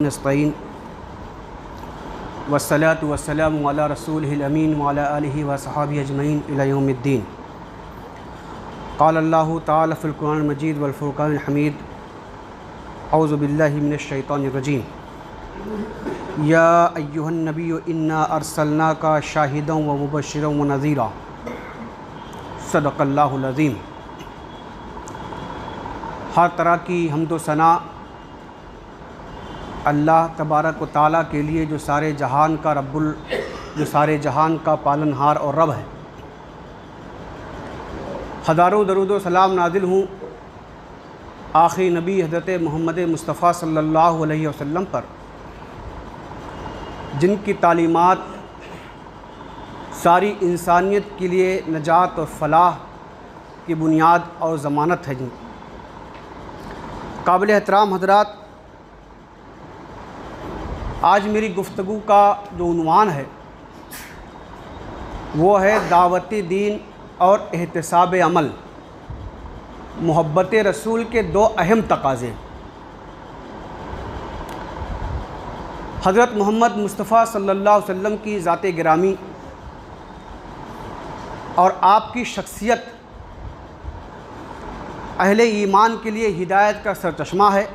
نستعین والصلاة والسلام علی رسولہ الامین وعلی آلہ وصحبہ اجمعین الی یوم الدین۔ قال اللہ تعالی فی القرآن المجید والفرقان الحمید اعوذ باللہ من الشیطان الرجیم۔ یا ایہا النبی انا ارسلناک شاہدا ومبشرا ونذیرا، صدق اللہ العظیم۔ ہر طرح کی حمد و ثنا اللہ تبارک و تعالیٰ کے لیے جو سارے جہان کا پالنہار اور رب ہے۔ ہزاروں درود و سلام نازل ہوں آخری نبی حضرت محمد مصطفیٰ صلی اللہ علیہ وسلم پر، جن کی تعلیمات ساری انسانیت کے لیے نجات اور فلاح کی بنیاد اور ضمانت ہے۔ قابل احترام حضرات، آج میری گفتگو کا جو عنوان ہے وہ ہے دعوت دین اور احتساب عمل، محبت رسول کے دو اہم تقاضے۔ حضرت محمد مصطفیٰ صلی اللہ علیہ وسلم کی ذات گرامی اور آپ کی شخصیت اہل ایمان کے لیے ہدایت کا سرچشمہ ہے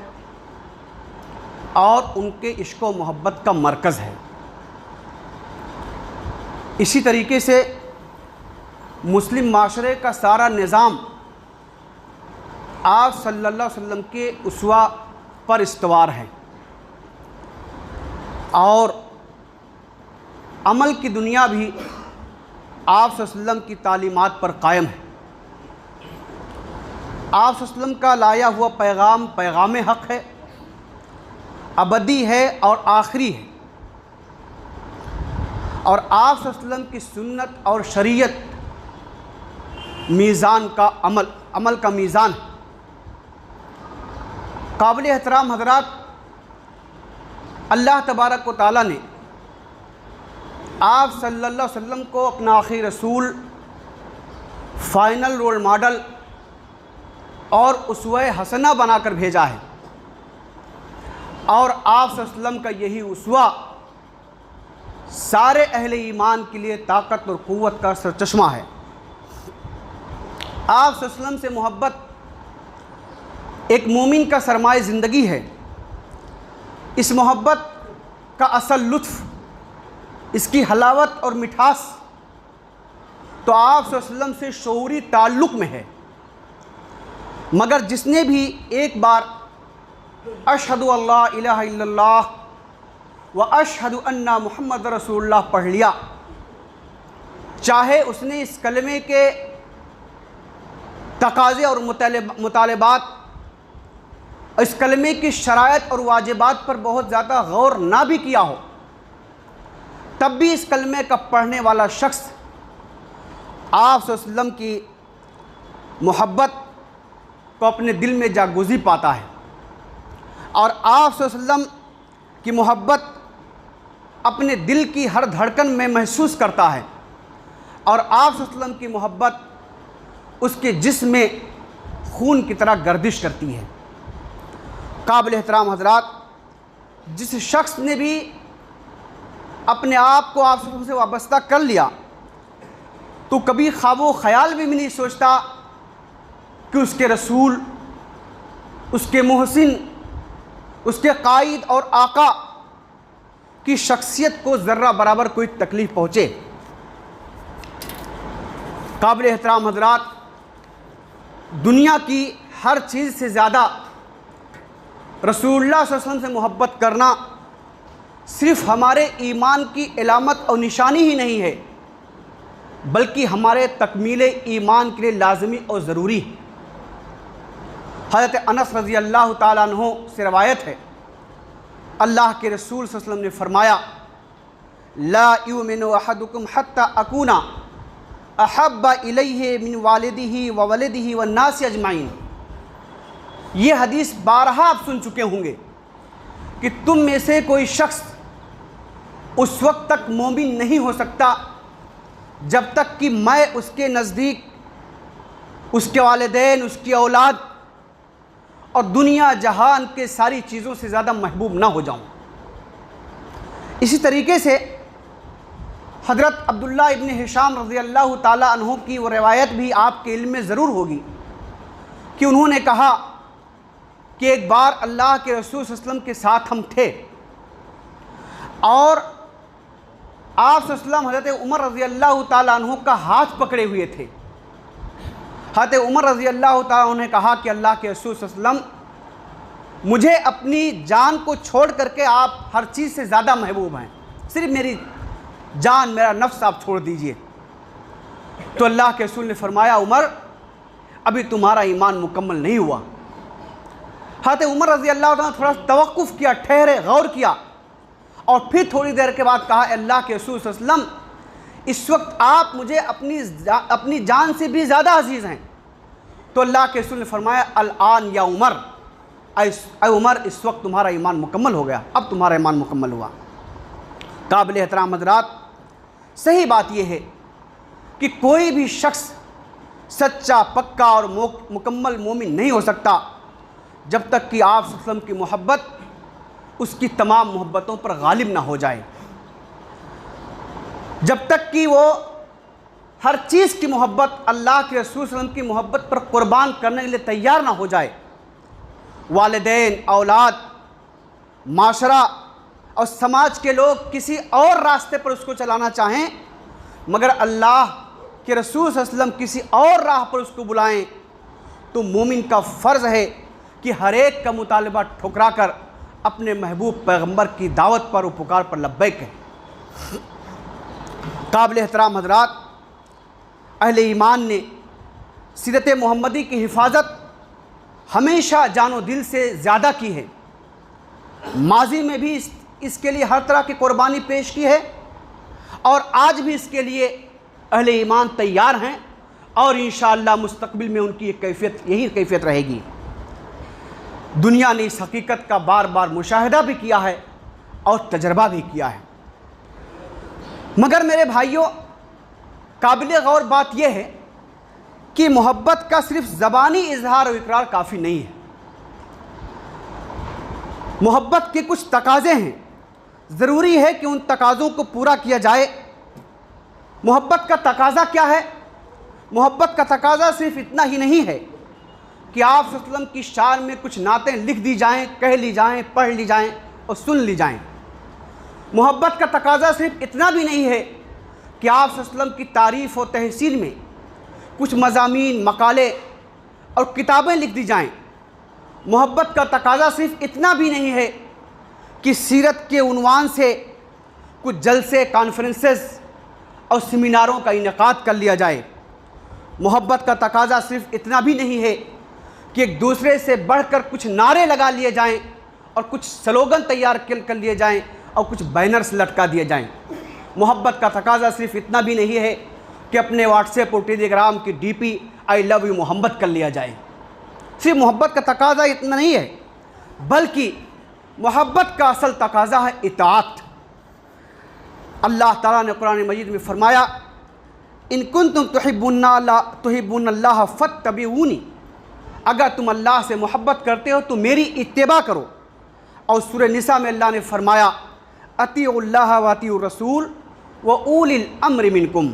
اور ان کے عشق و محبت کا مرکز ہے۔ اسی طریقے سے مسلم معاشرے کا سارا نظام آپ صلی اللہ علیہ وسلم کے اسوہ پر استوار ہے اور عمل کی دنیا بھی آپ صلی اللہ علیہ وسلم کی تعلیمات پر قائم ہے۔ آپ صلی اللہ علیہ وسلم کا لایا ہوا پیغام پیغام حق ہے، ابدی ہے اور آخری ہے، اور آپ صلی اللہ علیہ وسلم کی سنت اور شریعت میزان کا عمل کا میزان ہے۔ قابل احترام حضرات، اللہ تبارک و تعالیٰ نے آپ صلی اللہ علیہ وسلم کو اپنا آخری رسول، فائنل رول ماڈل اور اسوہ حسنہ بنا کر بھیجا ہے، اور آپ صلی اللہ علیہ وسلم کا یہی اسوہ سارے اہل ایمان کے لیے طاقت اور قوت کا سرچشمہ ہے۔ آپ صلی اللہ علیہ وسلم سے محبت ایک مومن کا سرمایہ زندگی ہے۔ اس محبت کا اصل لطف، اس کی حلاوت اور مٹھاس تو آپ صلی اللہ علیہ وسلم سے شعوری تعلق میں ہے، مگر جس نے بھی ایک بار اشہد اللہ الہ الا اللہ و اشہد ان محمد رسول اللہ پڑھ لیا، چاہے اس نے اس کلمے کے تقاضے اور مطالبات، اس کلمے کی شرائط اور واجبات پر بہت زیادہ غور نہ بھی کیا ہو، تب بھی اس کلمے کا پڑھنے والا شخص آپ صلی اللہ علیہ وسلم کی محبت کو اپنے دل میں جاگوزی پاتا ہے، اور آپ صلی اللہ علیہ وسلم کی محبت اپنے دل کی ہر دھڑکن میں محسوس کرتا ہے، اور آپ صلی اللہ علیہ وسلم کی محبت اس کے جسم میں خون کی طرح گردش کرتی ہے۔ قابل احترام حضرات، جس شخص نے بھی اپنے آپ کو آپ صلی اللہ علیہ وسلم سے وابستہ کر لیا تو کبھی خواب و خیال بھی نہیں سوچتا کہ اس کے رسول، اس کے محسن، اس کے قائد اور آقا کی شخصیت کو ذرہ برابر کوئی تکلیف پہنچے۔ قابل احترام حضرات، دنیا کی ہر چیز سے زیادہ رسول اللہ صلی اللہ علیہ وسلم سے محبت کرنا صرف ہمارے ایمان کی علامت اور نشانی ہی نہیں ہے، بلکہ ہمارے تکمیل ایمان کے لیے لازمی اور ضروری ہے۔ حضرت انس رضی اللہ تعالیٰ عنہ سے روایت ہے، اللہ کے رسول صلی اللہ علیہ وسلم نے فرمایا، لا یؤمن احدکم حتی اکون احب الیہ من والدہ وولدہ والناس اجمعین۔ یہ حدیث بارہا آپ سن چکے ہوں گے کہ تم میں سے کوئی شخص اس وقت تک مومن نہیں ہو سکتا جب تک کہ میں اس کے نزدیک، اس کے والدین، اس کی اولاد اور دنیا جہان کے ساری چیزوں سے زیادہ محبوب نہ ہو جاؤں۔ اسی طریقے سے حضرت عبداللہ ابن ہشام رضی اللہ تعالیٰ عنہ کی وہ روایت بھی آپ کے علم میں ضرور ہوگی کہ انہوں نے کہا کہ ایک بار اللہ کے رسول صلی اللہ علیہ وسلم کے ساتھ ہم تھے اور آپ صلی اللہ علیہ وسلم حضرت عمر رضی اللہ تعالیٰ عنہ کا ہاتھ پکڑے ہوئے تھے۔ حضرت عمر رضی اللہ تعالیٰ عنہ نے کہا کہ اللہ کے رسول صلی اللہ علیہ وسلم مجھے اپنی جان کو چھوڑ کر کے آپ ہر چیز سے زیادہ محبوب ہیں، صرف میری جان، میرا نفس آپ چھوڑ دیجئے۔ تو اللہ کے رسول نے فرمایا عمر ابھی تمہارا ایمان مکمل نہیں ہوا۔ حضرت عمر رضی اللہ عنہ تھوڑا توقف کیا، ٹھہرے، غور کیا اور پھر تھوڑی دیر کے بعد کہا اللہ کے رسول صلی اللہ علیہ وسلم اس وقت آپ مجھے اپنی جان سے بھی زیادہ عزیز ہیں۔ تو اللہ کے رسول نے فرمایا الآن یا عمر، اے عمر اس وقت تمہارا ایمان مکمل ہو گیا، اب تمہارا ایمان مکمل ہوا۔ قابل احترام حضرات، صحیح بات یہ ہے کہ کوئی بھی شخص سچا، پکا اور مکمل مومن نہیں ہو سکتا جب تک کہ آپ صلی اللہ علیہ وسلم کی محبت اس کی تمام محبتوں پر غالب نہ ہو جائے، جب تک کہ وہ ہر چیز کی محبت اللہ کے رسول صلی اللہ علیہ وسلم کی محبت پر قربان کرنے کے لیے تیار نہ ہو جائے۔ والدین، اولاد، معاشرہ اور سماج کے لوگ کسی اور راستے پر اس کو چلانا چاہیں مگر اللہ کے رسول صلی اللہ علیہ وسلم کسی اور راہ پر اس کو بلائیں تو مومن کا فرض ہے کہ ہر ایک کا مطالبہ ٹھکرا کر اپنے محبوب پیغمبر کی دعوت پر و پکار پر لبیک ہے۔ قابل احترام حضرات، اہل ایمان نے سیرت محمدی کی حفاظت ہمیشہ جان و دل سے زیادہ کی ہے، ماضی میں بھی اس کے لیے ہر طرح کی قربانی پیش کی ہے اور آج بھی اس کے لیے اہل ایمان تیار ہیں اور انشاءاللہ مستقبل میں ان کی یہی کیفیت رہے گی۔ دنیا نے اس حقیقت کا بار بار مشاہدہ بھی کیا ہے اور تجربہ بھی کیا ہے، مگر میرے بھائیوں قابل غور بات یہ ہے کہ محبت کا صرف زبانی اظہار و اقرار کافی نہیں ہے۔ محبت کے کچھ تقاضے ہیں، ضروری ہے کہ ان تقاضوں کو پورا کیا جائے۔ محبت کا تقاضا کیا ہے؟ محبت کا تقاضا صرف اتنا ہی نہیں ہے کہ آپ صلی اللہ علیہ وسلم کی شان میں کچھ نعتیں لکھ دی جائیں، کہہ لی جائیں، پڑھ لی جائیں اور سن لی جائیں۔ محبت کا تقاضا صرف اتنا بھی نہیں ہے کہ آپ صلی اللہ علیہ وسلم کی تعریف و تحسین میں کچھ مضامین، مقالے اور کتابیں لکھ دی جائیں۔ محبت کا تقاضا صرف اتنا بھی نہیں ہے کہ سیرت کے عنوان سے کچھ جلسے، کانفرنسز اور سیمیناروں کا انعقاد کر لیا جائے۔ محبت کا تقاضا صرف اتنا بھی نہیں ہے کہ ایک دوسرے سے بڑھ کر کچھ نعرے لگا لیے جائیں اور کچھ سلوگن تیار کر لیے جائیں اور کچھ بینرز لٹکا دیے جائیں۔ محبت کا تقاضا صرف اتنا بھی نہیں ہے کہ اپنے واٹس ایپ اور ٹیلی گرام کی D P I love you Muhammad کر لیا جائے۔ صرف محبت کا تقاضا اتنا نہیں ہے بلکہ محبت کا اصل تقاضا ہے اطاعت۔ اللہ تعالیٰ نے قرآن مجید میں فرمایا ان کنتم تحبون اللہ فاتبعونی، اگر تم اللہ سے محبت کرتے ہو تو میری اتباع کرو۔ اور سورہ نساء میں اللہ نے فرمایا اطیعوا اللہ واطیعوا الرسول واولی الامر منکم،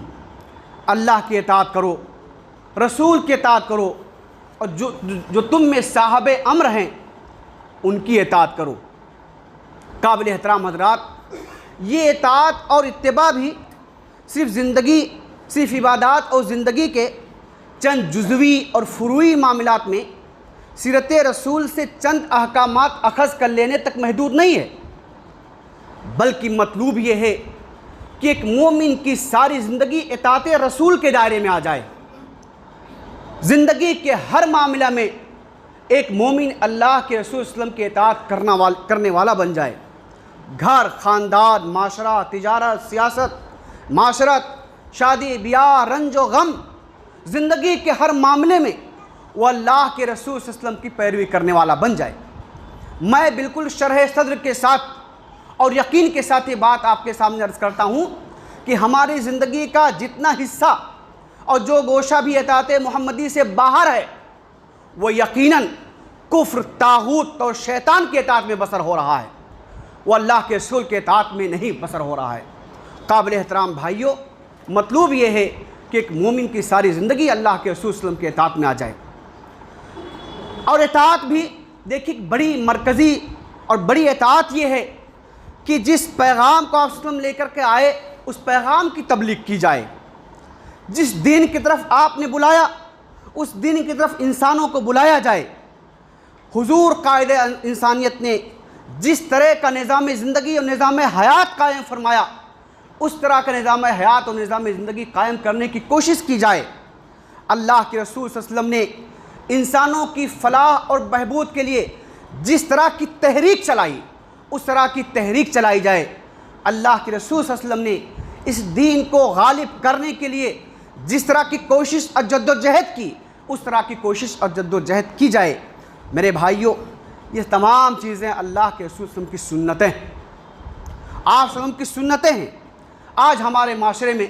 اللہ کی اطاعت کرو، رسول کی اطاعت کرو اور جو تم میں صاحب امر ہیں ان کی اطاعت کرو۔ قابل احترام حضرات، یہ اطاعت اور اتباع بھی صرف عبادات اور زندگی کے چند جزوی اور فروعی معاملات میں سیرت رسول سے چند احکامات اخذ کر لینے تک محدود نہیں ہے، بلکہ مطلوب یہ ہے کہ ایک مومن کی ساری زندگی اطاعت رسول کے دائرے میں آ جائے۔ زندگی کے ہر معاملہ میں ایک مومن اللہ کے رسول صلی اللہ علیہ وسلم کی اطاعت کرنے والا بن جائے۔ گھر، خاندان، معاشرہ، تجارت، سیاست، معاشرت، شادی، بیاہ، رنج و غم، زندگی کے ہر معاملے میں وہ اللہ کے رسول صلی اللہ علیہ وسلم کی پیروی کرنے والا بن جائے۔ میں بالکل شرح صدر کے ساتھ اور یقین کے ساتھ یہ بات آپ کے سامنے عرض کرتا ہوں کہ ہماری زندگی کا جتنا حصہ اور جو گوشہ بھی اطاعت محمدی سے باہر ہے وہ یقیناً کفر، طاغوت اور شیطان کی اطاعت میں بسر ہو رہا ہے۔ وہ اللہ کے رسول کے اطاعت میں نہیں بسر ہو رہا ہے۔ قابل احترام بھائیوں، مطلوب یہ ہے کہ ایک مومن کی ساری زندگی اللہ کے رسول صلی اللہ علیہ وسلم کے اطاعت میں آ جائے، اور اطاعت بھی دیکھیے بڑی مرکزی اور بڑی اطاعت یہ ہے کہ جس پیغام کو آپ صلی اللہ علیہ وسلم لے کر کے آئے اس پیغام کی تبلیغ کی جائے۔ جس دین کی طرف آپ نے بلایا اس دین کی طرف انسانوں کو بلایا جائے۔ حضور قائد انسانیت نے جس طرح کا نظام زندگی اور نظام حیات قائم فرمایا اس طرح کا نظام حیات اور نظام زندگی قائم کرنے کی کوشش کی جائے۔ اللہ کے رسول صلی اللہ علیہ وسلم نے انسانوں کی فلاح اور بہبود کے لیے جس طرح کی تحریک چلائی اس طرح کی تحریک چلائی جائے۔ اللہ کے رسول صلی اللہ علیہ وسلم نے اس دین کو غالب کرنے کے لیے جس طرح کی کوشش اور جد و جہد کی اس طرح کی کوشش اور جد و جہد کی جائے۔ میرے بھائیوں، یہ تمام چیزیں اللہ کے رسول صلی اللہ علیہ وسلم کی سنتیں ہیں، آپ صلی اللہ علیہ وسلم کی سنتیں ہیں۔ آج ہمارے معاشرے میں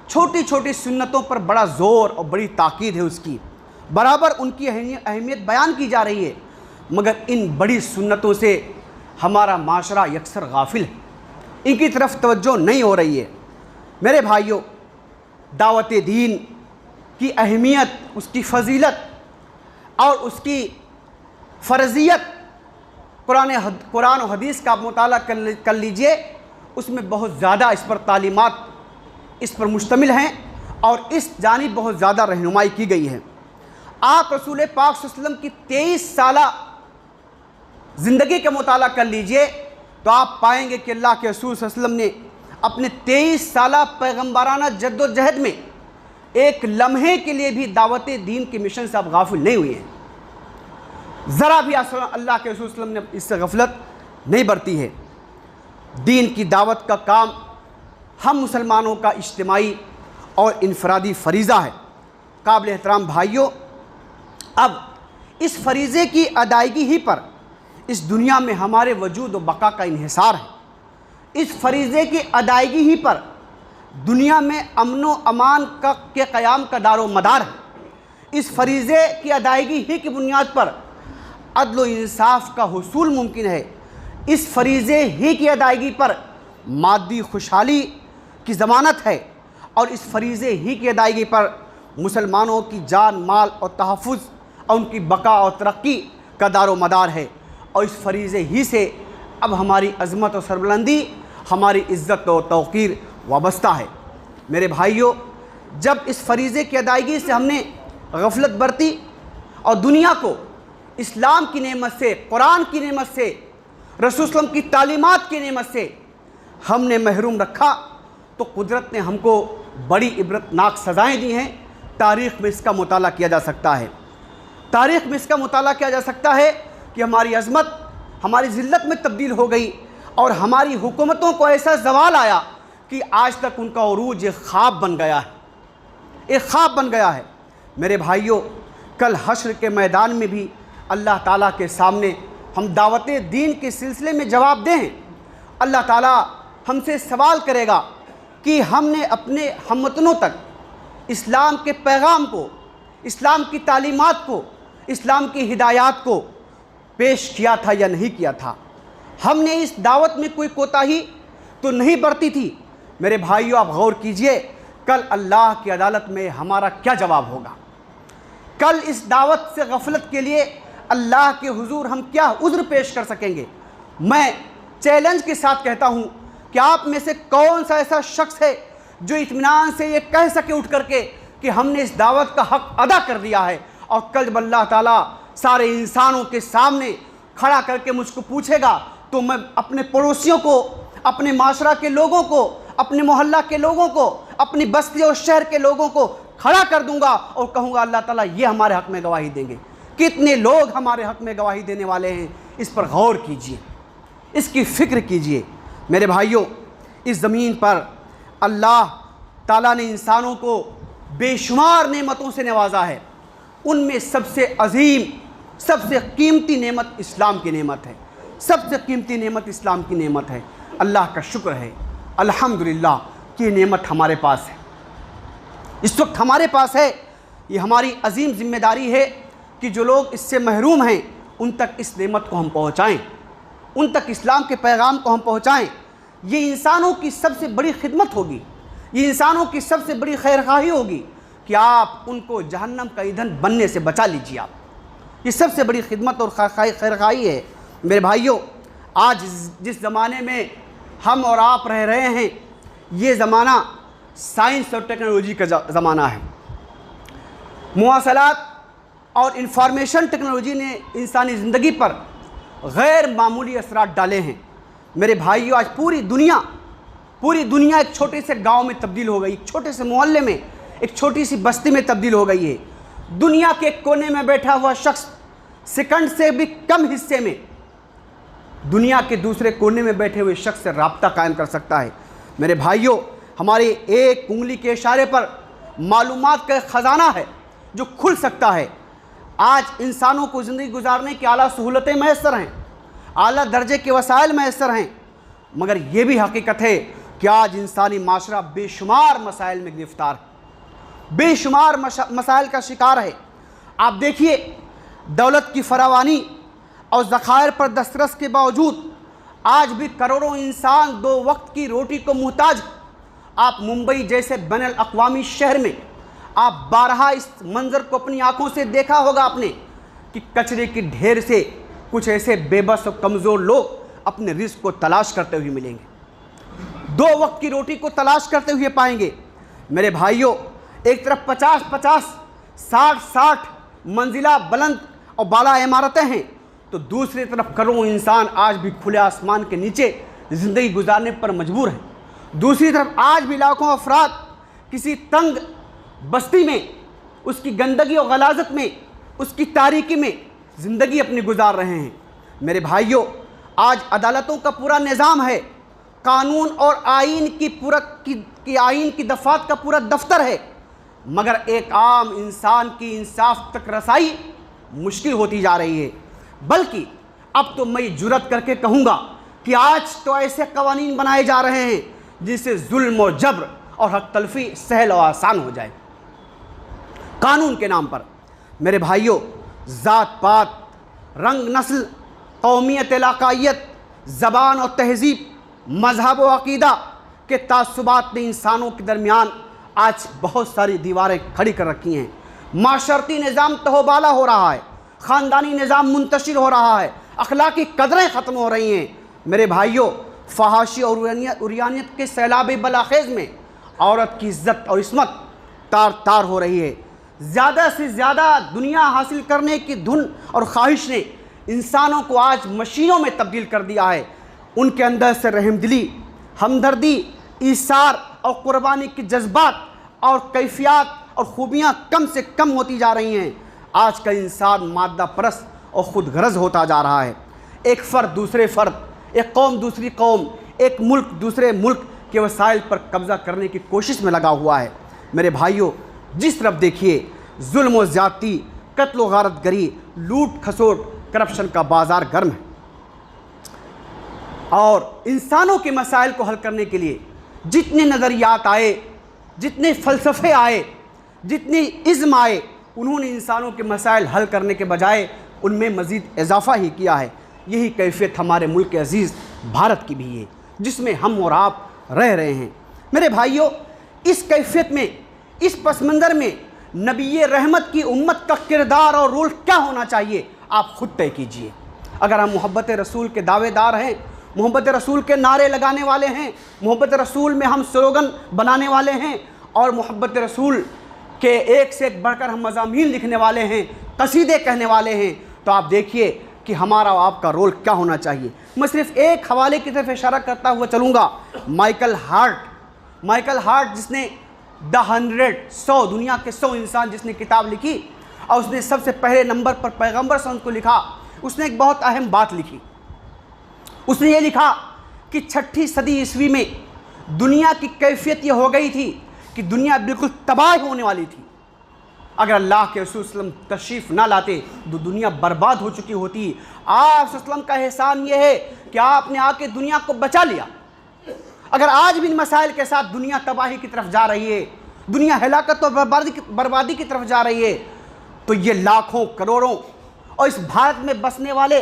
چھوٹی چھوٹی سنتوں پر بڑا زور اور بڑی تاکید ہے، اس کی برابر ان کی اہمیت بیان کی جا رہی ہے، مگر ان بڑی سنتوں سے ہمارا معاشرہ یکسر غافل ہے، ان کی طرف توجہ نہیں ہو رہی ہے۔ میرے بھائیوں، دعوت دین کی اہمیت، اس کی فضیلت اور اس کی فرضیت قرآن و حدیث کا آپ مطالعہ کر لیجئے، اس میں بہت زیادہ اس پر تعلیمات اس پر مشتمل ہیں اور اس جانب بہت زیادہ رہنمائی کی گئی ہے۔ آپ رسول پاک صلی اللہ علیہ وسلم کی 23 سالہ زندگی کا مطالعہ کر لیجئے تو آپ پائیں گے کہ اللہ کے رسول صلی اللہ علیہ وسلم نے اپنے 23 سالہ پیغمبرانہ جد و جہد میں ایک لمحے کے لیے بھی دعوت دین کے مشن سے آپ غافل نہیں ہوئے ہیں، ذرا بھی اللہ کے رسول صلی اللہ علیہ وسلم نے اس سے غفلت نہیں برتی ہے۔ دین کی دعوت کا کام ہم مسلمانوں کا اجتماعی اور انفرادی فریضہ ہے۔ قابل احترام بھائیوں، اب اس فریضے کی ادائیگی ہی پر اس دنیا میں ہمارے وجود و بقا کا انحصار ہے۔ اس فریضے کی ادائیگی ہی پر دنیا میں امن و امان کے قیام کا دار و مدار ہے۔ اس فریضے کی ادائیگی ہی کی بنیاد پر عدل و انصاف کا حصول ممکن ہے۔ اس فریضے ہی کی ادائیگی پر مادی خوشحالی کی ضمانت ہے، اور اس فریضے ہی کی ادائیگی پر مسلمانوں کی جان مال اور تحفظ اور ان کی بقا اور ترقی کا دار و مدار ہے، اور اس فریضے ہی سے اب ہماری عظمت و سربلندی، ہماری عزت و توقیر وابستہ ہے۔ میرے بھائیوں، جب اس فریضے کی ادائیگی سے ہم نے غفلت برتی اور دنیا کو اسلام کی نعمت سے، قرآن کی نعمت سے، رسول صلی اللہ علیہ وسلم کی تعلیمات کی نعمت سے ہم نے محروم رکھا تو قدرت نے ہم کو بڑی عبرتناک سزائیں دی ہیں۔ تاریخ میں اس کا مطالعہ کیا جا سکتا ہے، تاریخ میں اس کا مطالعہ کیا جا سکتا ہے کہ ہماری عظمت ہماری ذلت میں تبدیل ہو گئی، اور ہماری حکومتوں کو ایسا زوال آیا کہ آج تک ان کا عروج ایک خواب بن گیا ہے، ایک خواب بن گیا ہے۔ میرے بھائیوں، کل حشر کے میدان میں بھی اللہ تعالیٰ کے سامنے ہم دعوت دین کے سلسلے میں جواب دیں، اللہ تعالیٰ ہم سے سوال کرے گا کہ ہم نے اپنے ہموطنوں تک اسلام کے پیغام کو، اسلام کی تعلیمات کو، اسلام کی ہدایات کو پیش کیا تھا یا نہیں کیا تھا، ہم نے اس دعوت میں کوئی کوتاہی تو نہیں برتی تھی۔ میرے بھائیوں، آپ غور کیجئے، کل اللہ کی عدالت میں ہمارا کیا جواب ہوگا؟ کل اس دعوت سے غفلت کے لیے اللہ کے حضور ہم کیا عذر پیش کر سکیں گے؟ میں چیلنج کے ساتھ کہتا ہوں کہ آپ میں سے کون سا ایسا شخص ہے جو اطمینان سے یہ کہہ سکے اٹھ کر کے کہ ہم نے اس دعوت کا حق ادا کر دیا ہے، اور کل جب اللہ تعالیٰ سارے انسانوں کے سامنے کھڑا کر کے مجھ کو پوچھے گا تو میں اپنے پڑوسیوں کو، اپنے معاشرہ کے لوگوں کو، اپنے محلہ کے لوگوں کو، اپنی بستی اور شہر کے لوگوں کو کھڑا کر دوں گا اور کہوں گا اللہ تعالیٰ یہ ہمارے حق میں گواہی دیں گے۔ کتنے لوگ ہمارے حق میں گواہی دینے والے ہیں، اس پر غور کیجئے، اس کی فکر کیجئے۔ میرے بھائیوں، اس زمین پر اللہ تعالیٰ نے انسانوں کو بے شمار نعمتوں سے نوازا ہے، ان میں سب سے عظیم، سب سے قیمتی نعمت اسلام کی نعمت ہے، سب سے قیمتی نعمت اسلام کی نعمت ہے۔ اللہ کا شکر ہے، الحمدللہ کہ یہ نعمت ہمارے پاس ہے، اس وقت ہمارے پاس ہے۔ یہ ہماری عظیم ذمہ داری ہے کہ جو لوگ اس سے محروم ہیں ان تک اس نعمت کو ہم پہنچائیں۔ ان تک اسلام کے پیغام کو ہم پہنچائیں، یہ انسانوں کی سب سے بڑی خدمت ہوگی، یہ انسانوں کی سب سے بڑی خیرخواہی ہوگی کہ آپ ان کو جہنم کا ایندھن بننے سے بچا لیجیے۔ آپ یہ سب سے بڑی خدمت اور خیرخواہی ہے۔ میرے بھائیوں، آج جس زمانے میں ہم اور آپ رہ رہے ہیں، یہ زمانہ سائنس اور ٹیکنالوجی کا زمانہ ہے۔ مواصلات اور انفارمیشن ٹیکنالوجی نے انسانی زندگی پر غیر معمولی اثرات ڈالے ہیں۔ میرے بھائیوں، آج پوری دنیا ایک چھوٹے سے گاؤں میں تبدیل ہو گئی، ایک چھوٹے سے محلے میں، ایک چھوٹی سی بستی میں تبدیل ہو گئی ہے۔ دنیا کے ایک کونے میں بیٹھا ہوا شخص سیکنڈ سے بھی کم حصے میں دنیا کے دوسرے کونے میں بیٹھے ہوئے شخص سے رابطہ قائم کر سکتا ہے۔ میرے بھائیوں، ہمارے ایک انگلی کے اشارے پر معلومات کا ایک خزانہ ہے جو کھل سکتا ہے۔ آج انسانوں کو زندگی گزارنے کی اعلیٰ سہولتیں میسر ہیں، اعلیٰ درجے کے وسائل میسر ہیں، مگر یہ بھی حقیقت ہے کہ آج انسانی معاشرہ بے شمار مسائل میں گرفتار ہے، بے شمار مسائل کا شکار ہے۔ آپ دیکھیے، دولت کی فراوانی اور ذخائر پر دسترس کے باوجود آج بھی کروڑوں انسان 2 وقت کی روٹی کو محتاج۔ آپ ممبئی جیسے بین الاقوامی شہر میں آپ بارہا اس منظر کو اپنی آنکھوں سے دیکھا ہوگا آپ نے کہ کچرے کی ڈھیر سے کچھ ایسے بے بس اور کمزور لوگ اپنے رزق کو تلاش کرتے ہوئے ملیں گے، 2 وقت کی روٹی کو تلاش کرتے ہوئے پائیں گے۔ میرے بھائیوں، ایک طرف 50-50 60-60 منزلہ بلند اور بالا عمارتیں ہیں، تو دوسری طرف کروڑوں انسان آج بھی کھلے آسمان کے نیچے زندگی گزارنے پر مجبور ہیں۔ دوسری طرف آج بھی لاکھوں افراد کسی تنگ بستی میں، اس کی گندگی اور غلاظت میں، اس کی تاریکی میں زندگی اپنی گزار رہے ہیں۔ میرے بھائیوں، آج عدالتوں کا پورا نظام ہے، قانون اور آئین کی دفعات کا پورا دفتر ہے، مگر ایک عام انسان کی انصاف تک رسائی مشکل ہوتی جا رہی ہے۔ بلکہ اب تو میں جرأت کر کے کہوں گا کہ آج تو ایسے قوانین بنائے جا رہے ہیں جس سے ظلم و جبر اور حق تلفی سہل و آسان ہو جائے قانون کے نام پر۔ میرے بھائیوں، ذات پات، رنگ، نسل، قومیت، علاقائیت، زبان اور تہذیب، مذہب و عقیدہ کے تعصبات نے انسانوں کے درمیان آج بہت ساری دیواریں کھڑی کر رکھی ہیں۔ معاشرتی نظام تہوبالا ہو رہا ہے، خاندانی نظام منتشر ہو رہا ہے، اخلاقی قدریں ختم ہو رہی ہیں۔ میرے بھائیوں، فحاشی اور عریانیت کے سیلاب بلاخیز میں عورت کی عزت اور عصمت تار تار ہو رہی ہے۔ زیادہ سے زیادہ دنیا حاصل کرنے کی دھن اور خواہش نے انسانوں کو آج مشینوں میں تبدیل کر دیا ہے۔ ان کے اندر سے رحم دلی، ہمدردی، ایثار اور قربانی کے جذبات اور کیفیات اور خوبیاں کم سے کم ہوتی جا رہی ہیں۔ آج کا انسان مادہ پرست اور خود غرض ہوتا جا رہا ہے۔ ایک فرد دوسرے فرد، ایک قوم دوسری قوم، ایک ملک دوسرے ملک کے وسائل پر قبضہ کرنے کی کوشش میں لگا ہوا ہے۔ میرے بھائیوں، جس طرف دیکھیے ظلم و زیادتی، قتل و غارت گری، لوٹ کھسوٹ، کرپشن کا بازار گرم ہے، اور انسانوں کے مسائل کو حل کرنے کے لیے جتنے نظریات آئے، جتنے فلسفے آئے، جتنی عزم آئے، انہوں نے انسانوں کے مسائل حل کرنے کے بجائے ان میں مزید اضافہ ہی کیا ہے۔ یہی کیفیت ہمارے ملک عزیز بھارت کی بھی ہے، جس میں ہم اور آپ رہ رہے ہیں۔ میرے بھائیوں، اس کیفیت میں، اس پس منظر میں نبی رحمت کی امت کا کردار اور رول کیا ہونا چاہیے، آپ خود طے کیجئے۔ اگر ہم محبت رسول کے دعوے دار ہیں، محبت رسول کے نعرے لگانے والے ہیں، محبت رسول میں ہم سلوگن بنانے والے ہیں، اور محبت رسول کے ایک سے ایک بڑھ کر ہم مضامین لکھنے والے ہیں، قصیدے کہنے والے ہیں، تو آپ دیکھیے کہ ہمارا اور آپ کا رول کیا ہونا چاہیے۔ میں صرف ایک حوالے کی طرف اشارہ کرتا ہوا چلوں گا، مائیکل ہارٹ جس نے دا 100 دنیا کے 100 انسان جس نے کتاب لکھی، اور اس نے سب سے پہلے نمبر پر پیغمبر صلی اللہ علیہ وسلم کو لکھا۔ اس نے ایک بہت اہم بات لکھی، اس نے یہ لکھا کہ 6 صدی عیسوی میں دنیا کی کیفیت یہ ہو گئی تھی کہ دنیا بالکل تباہ ہونے والی تھی۔ اگر اللہ کے رسول صلی اللہ علیہ وسلم تشریف نہ لاتے تو دنیا برباد ہو چکی ہوتی۔ آپ صلی اللہ علیہ وسلم کا احسان یہ ہے کہ آپ نے آ کے دنیا کو بچا لیا۔ اگر آج بھی ان مسائل کے ساتھ دنیا تباہی کی طرف جا رہی ہے، دنیا ہلاکت اور بربادی کی طرف جا رہی ہے، تو یہ لاکھوں کروڑوں اور اس بھارت میں بسنے والے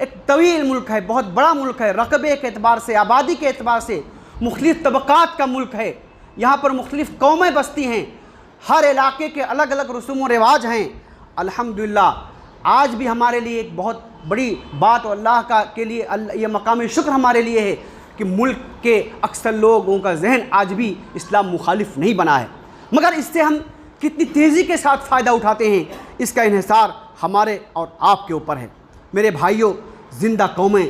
ایک طویل ملک ہے، بہت بڑا ملک ہے، رقبے کے اعتبار سے، آبادی کے اعتبار سے مختلف طبقات کا ملک ہے، یہاں پر مختلف قومیں بستی ہیں، ہر علاقے کے الگ الگ رسوم و رواج ہیں۔ الحمدللہ آج بھی ہمارے لیے ایک بہت بڑی بات اور اللہ کے لیے یہ مقام شکر ہمارے لیے ہے کہ ملک کے اکثر لوگوں کا ذہن آج بھی اسلام مخالف نہیں بنا ہے، مگر اس سے ہم کتنی تیزی کے ساتھ فائدہ اٹھاتے ہیں اس کا انحصار ہمارے اور آپ کے اوپر ہے۔ میرے بھائیوں، زندہ قومیں،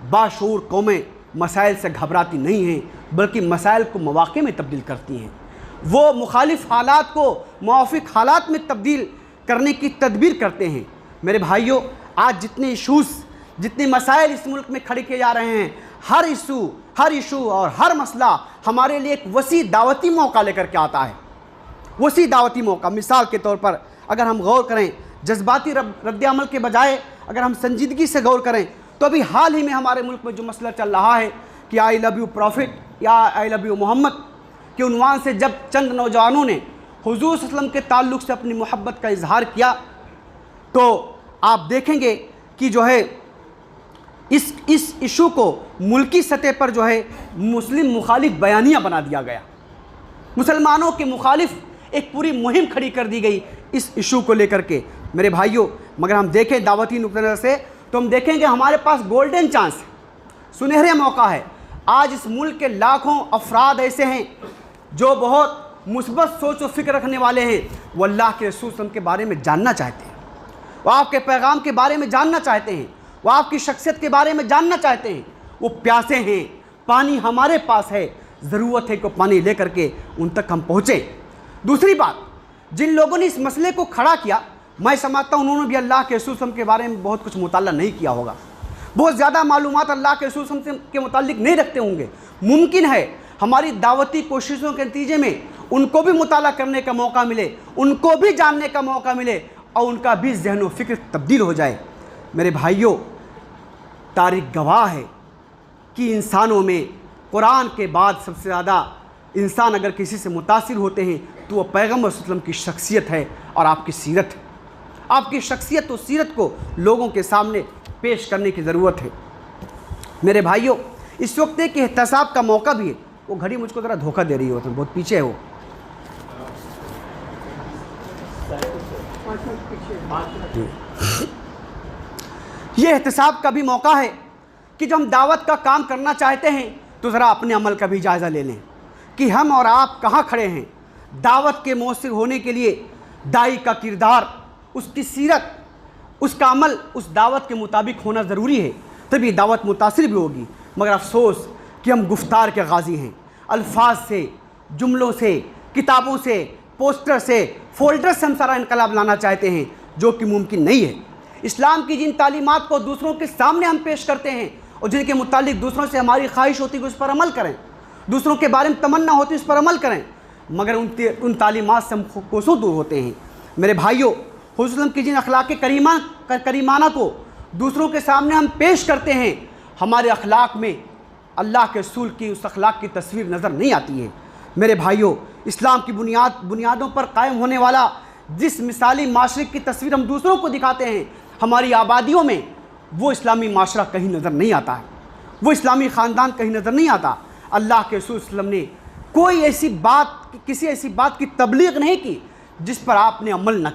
باشعور قومیں مسائل سے گھبراتی نہیں ہیں، بلکہ مسائل کو مواقع میں تبدیل کرتی ہیں، وہ مخالف حالات کو موافق حالات میں تبدیل کرنے کی تدبیر کرتے ہیں۔ میرے بھائیوں، آج جتنے ایشوز، جتنے مسائل اس ملک میں کھڑے کیے جا رہے ہیں، ہر ایشو اور ہر مسئلہ ہمارے لیے ایک وسیع دعوتی موقع لے کر کے آتا ہے، وسیع دعوتی موقع۔ مثال کے طور پر اگر ہم غور کریں، جذباتی رد عمل کے بجائے اگر ہم سنجیدگی سے غور کریں تو ابھی حال ہی میں ہمارے ملک میں جو مسئلہ چل رہا ہے کہ آئی لو یو پروفٹ یا آئی لو یو محمد کے عنوان سے جب چند نوجوانوں نے حضور صلی اللہ علیہ وسلم کے تعلق سے اپنی محبت کا اظہار کیا تو آپ دیکھیں گے کہ جو ہے اس ایشو کو ملکی سطح پر جو ہے مسلم مخالف بیانیہ بنا دیا گیا، مسلمانوں کے مخالف ایک پوری مہم کھڑی کر دی گئی اس ایشو کو لے کر کے۔ میرے بھائیوں، مگر ہم دیکھیں دعوتی نقطہ نظر سے تو ہم دیکھیں کہ ہمارے پاس گولڈن چانس ہے، سنہرے موقع ہے۔ آج اس ملک کے لاکھوں افراد ایسے ہیں جو بہت مثبت سوچ و فکر رکھنے والے ہیں، وہ اللہ کے رسول صلی اللہ علیہ وسلم کے بارے میں جاننا چاہتے ہیں، وہ آپ کے پیغام کے بارے میں جاننا چاہتے ہیں، وہ آپ کی شخصیت کے بارے میں جاننا چاہتے ہیں، وہ پیاسے ہیں، پانی ہمارے پاس ہے، ضرورت ہے کہ پانی لے کر کے ان تک ہم پہنچیں۔ دوسری بات، جن لوگوں نے اس مسئلے کو کھڑا کیا، میں سمجھتا ہوں انہوں نے بھی اللہ کے رسول صلی اللہ علیہ وسلم کے بارے میں بہت کچھ مطالعہ نہیں کیا ہوگا، بہت زیادہ معلومات اللہ کے رسول صلی اللہ علیہ وسلم کے متعلق نہیں رکھتے ہوں گے۔ ممکن ہے ہماری دعوتی کوششوں کے نتیجے میں ان کو بھی مطالعہ کرنے کا موقع ملے، ان کو بھی جاننے کا موقع ملے اور ان کا بھی ذہن و فکر تبدیل ہو جائے۔ میرے بھائیوں، تاریخ گواہ ہے کہ انسانوں میں قرآن کے بعد سب سے زیادہ انسان اگر کسی سے متاثر ہوتے ہیں تو وہ پیغمبر صلی اللہ علیہ وسلم کی شخصیت ہے اور آپ کی سیرت ہے۔ آپ کی شخصیت و سیرت کو لوگوں کے سامنے پیش کرنے کی ضرورت ہے۔ میرے بھائیوں، اس وقت ایک احتساب کا موقع بھی ہے۔ وہ گھڑی مجھ کو ذرا دھوکہ دے رہی ہوتی ہے، بہت پیچھے ہے وہ۔ یہ احتساب کا بھی موقع ہے کہ جب ہم دعوت کا کام کرنا چاہتے ہیں تو ذرا اپنے عمل کا بھی جائزہ لے لیں کہ ہم اور آپ کہاں کھڑے ہیں۔ دعوت کے مؤثر ہونے کے لیے داعی کا کردار، اس کی سیرت، اس کا عمل اس دعوت کے مطابق ہونا ضروری ہے، تبھی دعوت متاثر بھی ہوگی۔ مگر افسوس کہ ہم گفتار کے غازی ہیں، الفاظ سے، جملوں سے، کتابوں سے، پوسٹر سے، فولڈر سے ہم سارا انقلاب لانا چاہتے ہیں، جو کہ ممکن نہیں ہے۔ اسلام کی جن تعلیمات کو دوسروں کے سامنے ہم پیش کرتے ہیں اور جن کے متعلق دوسروں سے ہماری خواہش ہوتی ہے کہ اس پر عمل کریں، دوسروں کے بارے میں تمنا ہوتی ہے اس پر عمل کریں، مگر ان تعلیمات سے ہم کوسوں دور ہوتے ہیں۔ میرے بھائیوں، حضور صلی اللہ علیہ وسلم کی جن اخلاق کریمانہ کو دوسروں کے سامنے ہم پیش کرتے ہیں، ہمارے اخلاق میں اللہ کے رسول کی اس اخلاق کی تصویر نظر نہیں آتی ہے۔ میرے بھائیوں، اسلام کی بنیادوں پر قائم ہونے والا جس مثالی معاشرے کی تصویر ہم دوسروں کو دکھاتے ہیں ہماری آبادیوں میں، وہ اسلامی معاشرہ کہیں نظر نہیں آتا ہے، وہ اسلامی خاندان کہیں نظر نہیں آتا۔ اللہ کے رسول صلی اللہ علیہ وسلم نے کسی ایسی بات کی تبلیغ نہیں کی جس پر آپ نے عمل نہ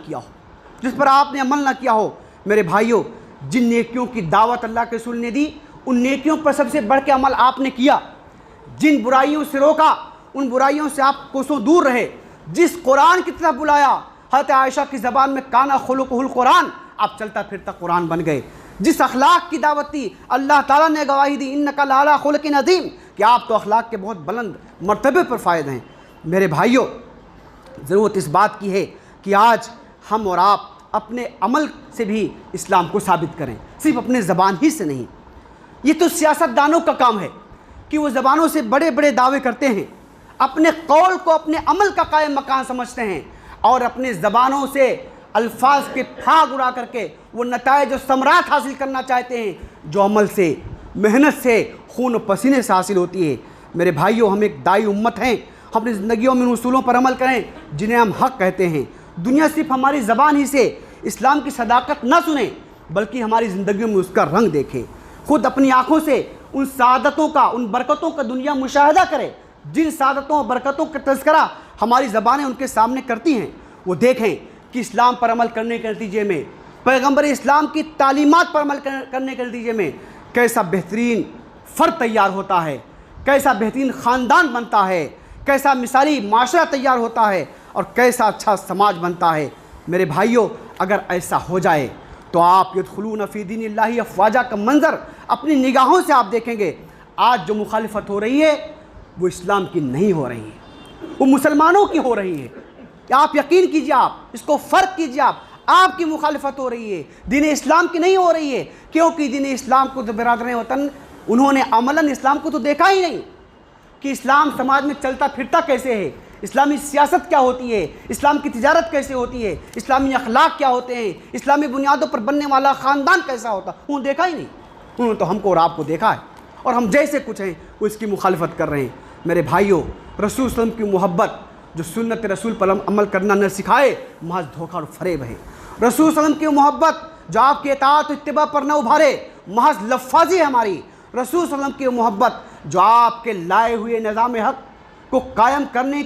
کیا ہو، میرے بھائیوں، جن نیکیوں کی دعوت اللہ کے رسول نے دی ان نیکیوں پر سب سے بڑھ کے عمل آپ نے کیا، جن برائیوں سے روکا ان برائیوں سے آپ کوسوں دور رہے، جس قرآن کی طرف بلایا، حضرت عائشہ کی زبان میں کانا خلقہ القرآن، آپ چلتا پھرتا قرآن بن گئے، جس اخلاق کی دعوت دی اللہ تعالیٰ نے گواہی دی انک لعلی خلق عظیم، کہ آپ تو اخلاق کے بہت بلند مرتبے پر فائد ہیں۔ میرے بھائیوں، ضرورت اس بات کی ہے کہ آج ہم اور آپ اپنے عمل سے بھی اسلام کو ثابت کریں، صرف اپنے زبان ہی سے نہیں۔ یہ تو سیاست دانوں کا کام ہے کہ وہ زبانوں سے بڑے بڑے دعوے کرتے ہیں، اپنے قول کو اپنے عمل کا قائم مقام سمجھتے ہیں اور اپنے زبانوں سے الفاظ کے پھاگ اڑا کر کے وہ نتائج و ثمرات حاصل کرنا چاہتے ہیں جو عمل سے، محنت سے، خون و پسینے سے حاصل ہوتی ہے۔ میرے بھائیوں، ہم ایک داعی امت ہیں، ہم اپنی زندگیوں میں ان اصولوں پر عمل کریں جنہیں ہم حق کہتے ہیں۔ دنیا صرف ہماری زبان ہی سے اسلام کی صداقت نہ سنیں بلکہ ہماری زندگیوں میں اس کا رنگ دیکھیں، خود اپنی آنکھوں سے ان سعادتوں کا، ان برکتوں کا دنیا مشاہدہ کرے جن سعادتوں اور برکتوں کا تذکرہ ہماری زبانیں ان کے سامنے کرتی ہیں۔ وہ دیکھیں کہ اسلام پر عمل کرنے کے نتیجے میں، پیغمبر اسلام کی تعلیمات پر عمل کرنے کے نتیجے میں کیسا بہترین فرد تیار ہوتا ہے، کیسا بہترین خاندان بنتا ہے، کیسا مثالی معاشرہ تیار ہوتا ہے اور کیسا اچھا سماج بنتا ہے۔ میرے بھائیوں، اگر ایسا ہو جائے تو آپ یدخلون فی دین اللہ افواجہ کا منظر اپنی نگاہوں سے آپ دیکھیں گے۔ آج جو مخالفت ہو رہی ہے وہ اسلام کی نہیں ہو رہی ہے، وہ مسلمانوں کی ہو رہی ہے۔ آپ یقین کیجئے، آپ اس کو فرق کیجئے، آپ کی مخالفت ہو رہی ہے، دین اسلام کی نہیں ہو رہی ہے، کیونکہ دین اسلام کو تو برادران وطن انہوں نے عملاً اسلام کو تو دیکھا ہی نہیں کہ اسلام سماج میں چلتا پھرتا کیسے ہے، اسلامی سیاست کیا ہوتی ہے، اسلام کی تجارت کیسے ہوتی ہے، اسلامی اخلاق کیا ہوتے ہیں، اسلامی بنیادوں پر بننے والا خاندان کیسا ہوتا، انہوں نے دیکھا ہی نہیں۔ انہوں نے تو ہم کو اور آپ کو دیکھا ہے، اور ہم جیسے کچھ ہیں وہ اس کی مخالفت کر رہے ہیں۔ میرے بھائیوں، رسول صلی اللہ علیہ وسلم کی محبت جو سنت رسول پر عمل کرنا نہ سکھائے محض دھوکہ اور فریب ہے۔ رسول صلی اللہ علیہ وسلم کی محبت جو آپ کی اطاعت و اتباع پر نہ ابھارے محض لفاظی ہے ہماری۔ رسول صلی اللہ علیہ وسلم کی محبت جو آپ کے لائے ہوئے نظام حق کو قائم کرنے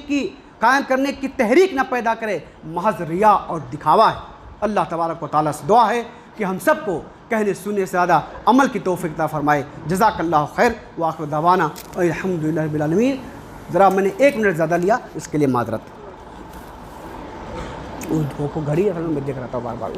کی تحریک نہ پیدا کرے محض ریا اور دکھاوا ہے۔ اللہ تبارک و تعالیٰ سے دعا ہے کہ ہم سب کو کہنے سننے سے زیادہ عمل کی توفیق عطا فرمائے۔ جزاک اللہ خیر، وآخر دعوانا الحمدللہ رب العالمین۔ ذرا میں نے 1 منٹ زیادہ لیا، اس کے لیے معذرت۔ اس دھوکو گھڑی اصل میں دیکھ رہا تھا بار بار۔